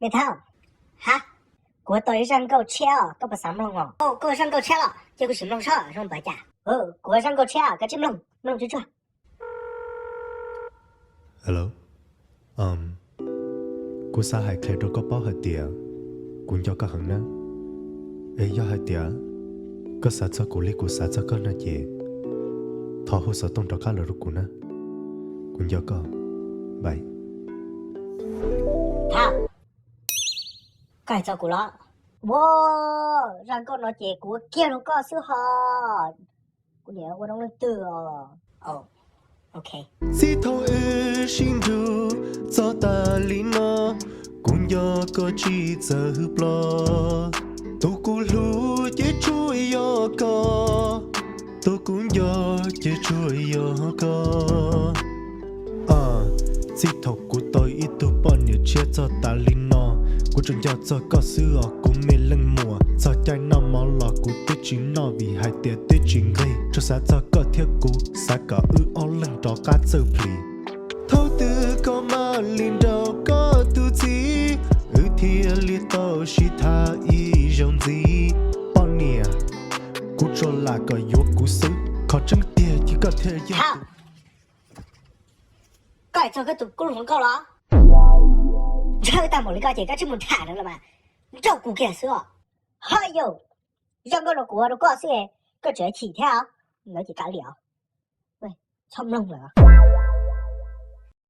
别套，哈，我到一上够车啊，够不三弄哦。哦，过上够车了，结果是弄啥什么白家？哦，过上够车啊，个这弄就转。Hello, cú sa hai khay đâu có bao hai tiền, cũng do các hàng nè. Ê do hai tiền, có sa cho cú li cú sa cho con là gì? Thọ hồ sơ tông cho các lời cú nè, cũng do có, vậy. Thảo, cái cho cú lo. Wow, rằng con nói chuyện của kia nó có sự hot. Cú nhớ của nó từ. Oh, okay. Si thâu ư xin du, cho ta lý nó, cũng do có chỉ giờ hụp lo. Tu cú lú chế chui yo co, tu cũng do chế chui yo co. Si thâu của tôi ít tu bao nhiêu chia cho ta lý nó, của chúng do cho có sự ở của mình lần mùa, cho trái nó máu lọ của tôi chính nó vì hai tia tôi chính gây, cho xã cho có thiết cú, xã có ư ó lần đó cá sơ pli. Thâu tư có mà linh đầu có tu gì, thia li tao shi tha y rong gì, bao nhiêu, cú cho là có yếu cú xứ, khó chân tiền thì có thể yếu. Thảo, cái cho cái tụi cô không có lo. Chơi ta một lý cái gì cái chứ muốn thả được là mà, trâu cú kia sữa. Hay yo, rằng con nó của nó có sữa, cái chuyện chỉ theo, nó chỉ cả liệu.喂，冲弄了。